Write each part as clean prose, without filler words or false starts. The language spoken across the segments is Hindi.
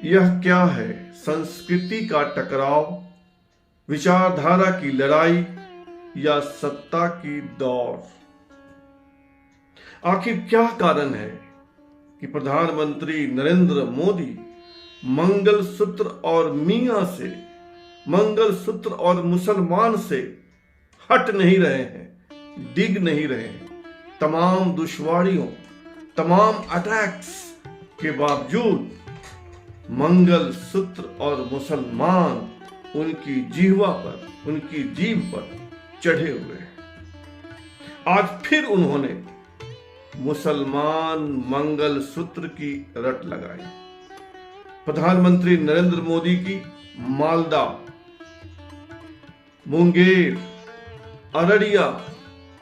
यह क्या है? संस्कृति का टकराव, विचारधारा की लड़ाई या सत्ता की दौड़? आखिर क्या कारण है कि प्रधानमंत्री नरेंद्र मोदी मंगलसूत्र और मियां से, मंगलसूत्र और मुसलमान से हट नहीं रहे हैं, डिग नहीं रहे हैं? तमाम दुश्वारियों, तमाम अटैक्स के बावजूद मंगलसूत्र और मुसलमान उनकी जिह्वा पर, उनकी जीभ पर चढ़े हुए हैं। आज फिर उन्होंने मुसलमान मंगलसूत्र की रट लगाई। प्रधानमंत्री नरेंद्र मोदी की मालदा, मुंगेर, अररिया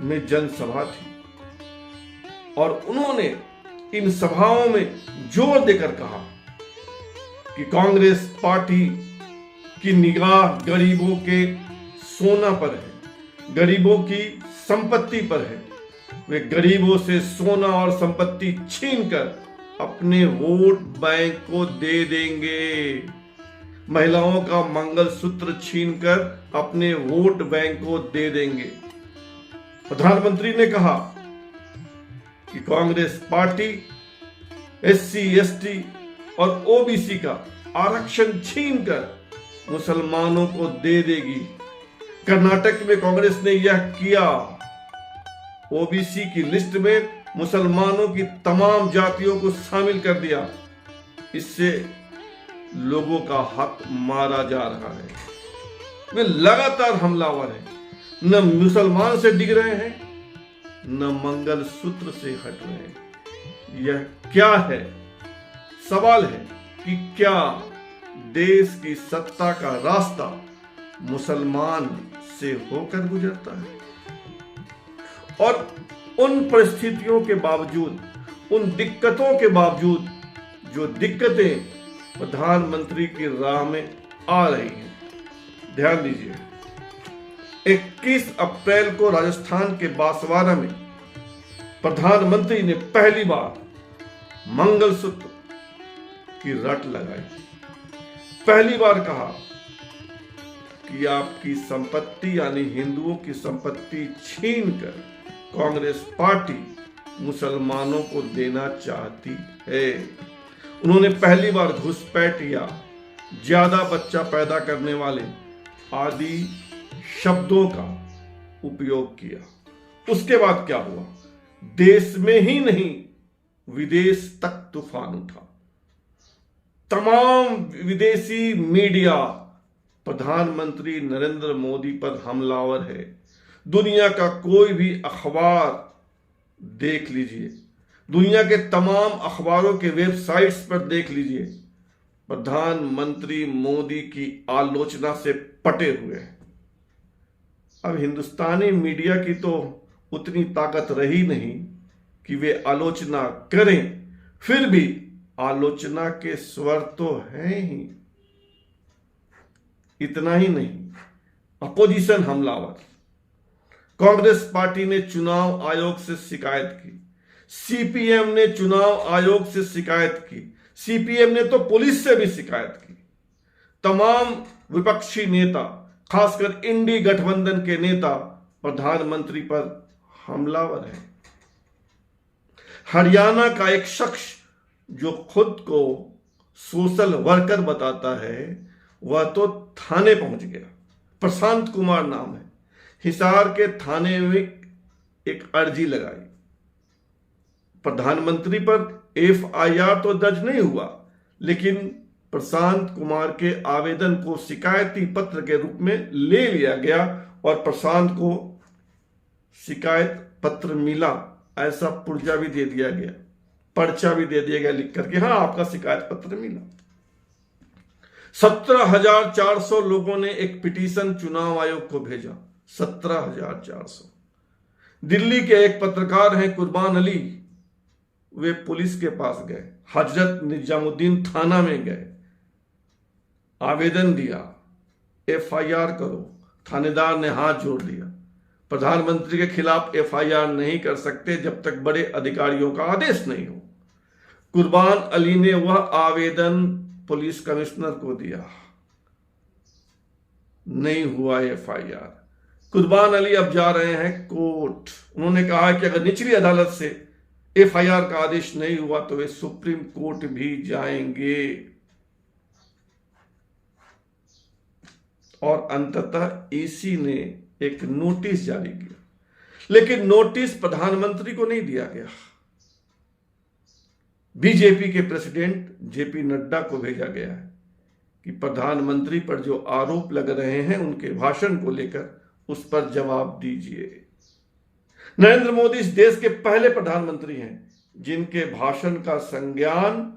में जनसभा थी और उन्होंने इन सभाओं में जोर देकर कहा कि कांग्रेस पार्टी की निगाह गरीबों के सोना पर है, गरीबों की संपत्ति पर है। वे गरीबों से सोना और संपत्ति छीनकर अपने वोट बैंक को दे देंगे। महिलाओं का मंगलसूत्र छीनकर अपने वोट बैंक को दे देंगे। प्रधानमंत्री ने कहा कि कांग्रेस पार्टी SC, ST और OBC का आरक्षण छीनकर मुसलमानों को दे देगी। कर्नाटक में कांग्रेस ने यह किया। OBC की लिस्ट में मुसलमानों की तमाम जातियों को शामिल कर दिया। इससे लोगों का हक मारा जा रहा है। वे लगातार हमलावर हैं, न मुसलमान से डिग रहे हैं, न मंगलसूत्र से हट रहे हैं। यह क्या है? सवाल है कि क्या देश की सत्ता का रास्ता मुसलमान से होकर गुजरता है? और उन परिस्थितियों के बावजूद, उन दिक्कतों के बावजूद, जो दिक्कतें प्रधानमंत्री की राह में आ रही हैं, ध्यान दीजिए। 21 अप्रैल को राजस्थान के बांसवाड़ा में प्रधानमंत्री ने पहली बार मंगलसूत्र की रट लगाई। पहली बार कहा कि आपकी संपत्ति यानी हिंदुओं की संपत्ति छीनकर कांग्रेस पार्टी मुसलमानों को देना चाहती है। उन्होंने पहली बार घुसपैठ या ज्यादा बच्चा पैदा करने वाले आदि शब्दों का उपयोग किया। उसके बाद क्या हुआ? देश में ही नहीं, विदेश तक तूफान उठा। तमाम विदेशी मीडिया प्रधानमंत्री नरेंद्र मोदी पर हमलावर है। दुनिया का कोई भी अखबार देख लीजिए, दुनिया के तमाम अखबारों के वेबसाइट्स पर देख लीजिए, प्रधानमंत्री मोदी की आलोचना से पटे हुए हैं। अब हिंदुस्तानी मीडिया की तो उतनी ताकत रही नहीं कि वे आलोचना करें, फिर भी आलोचना के स्वर तो हैं ही। इतना ही नहीं, अपोजिशन हमलावर। कांग्रेस पार्टी ने चुनाव आयोग से शिकायत की, CPM ने चुनाव आयोग से शिकायत की, CPM ने तो पुलिस से भी शिकायत की। तमाम विपक्षी नेता, खासकर इंडी गठबंधन के नेता प्रधानमंत्री पर हमलावर हैं। हरियाणा का एक शख्स जो खुद को सोशल वर्कर बताता है, वह तो थाने पहुंच गया। प्रशांत कुमार नाम है। हिसार के थाने में एक अर्जी लगाई। प्रधानमंत्री पर FIR तो दर्ज नहीं हुआ, लेकिन प्रशांत कुमार के आवेदन को शिकायती पत्र के रूप में ले लिया गया और प्रशांत को शिकायत पत्र मिला ऐसा पुर्जा भी दे दिया गया, पर्चा भी दे दिया गया लिख करके, हाँ आपका शिकायत पत्र मिला। 17,400 लोगों ने एक पिटीशन चुनाव आयोग को भेजा। 17,400। दिल्ली के एक पत्रकार हैं कुर्बान अली, वे पुलिस के पास गए, हजरत निजामुद्दीन थाना में गए, आवेदन दिया, FIR करो। थानेदार ने हाथ जोड़ दिया। प्रधानमंत्री के खिलाफ FIR नहीं कर सकते जब तक बड़े अधिकारियों का आदेश नहीं हो। कुर्बान अली ने वह आवेदन पुलिस कमिश्नर को दिया, नहीं हुआ FIR। कुर्बान अली अब जा रहे हैं कोर्ट। उन्होंने कहा कि अगर निचली अदालत से FIR का आदेश नहीं हुआ तो वे सुप्रीम कोर्ट भी जाएंगे। और अंततः EC ने एक नोटिस जारी किया, लेकिन नोटिस प्रधानमंत्री को नहीं दिया गया, बीजेपी के प्रेसिडेंट JP नड्डा को भेजा गया है कि प्रधानमंत्री पर जो आरोप लग रहे हैं उनके भाषण को लेकर उस पर जवाब दीजिए। नरेंद्र मोदी इस देश के पहले प्रधानमंत्री हैं जिनके भाषण का संज्ञान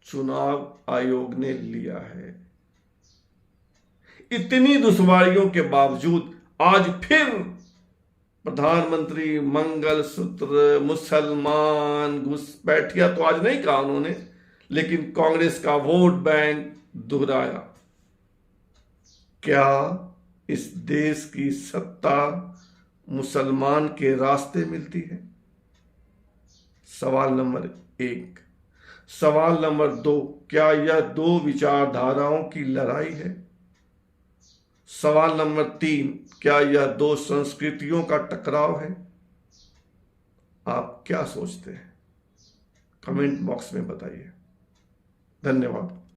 चुनाव आयोग ने लिया है। इतनी दुश्वारियों के बावजूद आज फिर प्रधानमंत्री मंगलसूत्र, मुसलमान, घुसपैठिया तो आज नहीं कहा उन्होंने, लेकिन कांग्रेस का वोट बैंक दोहराया। क्या इस देश की सत्ता मुसलमान के रास्ते मिलती है? सवाल नंबर 1। सवाल नंबर 2, क्या यह दो विचारधाराओं की लड़ाई है? सवाल नंबर 3, क्या यह दो संस्कृतियों का टकराव है? आप क्या सोचते हैं? कमेंट बॉक्स में बताइए। धन्यवाद।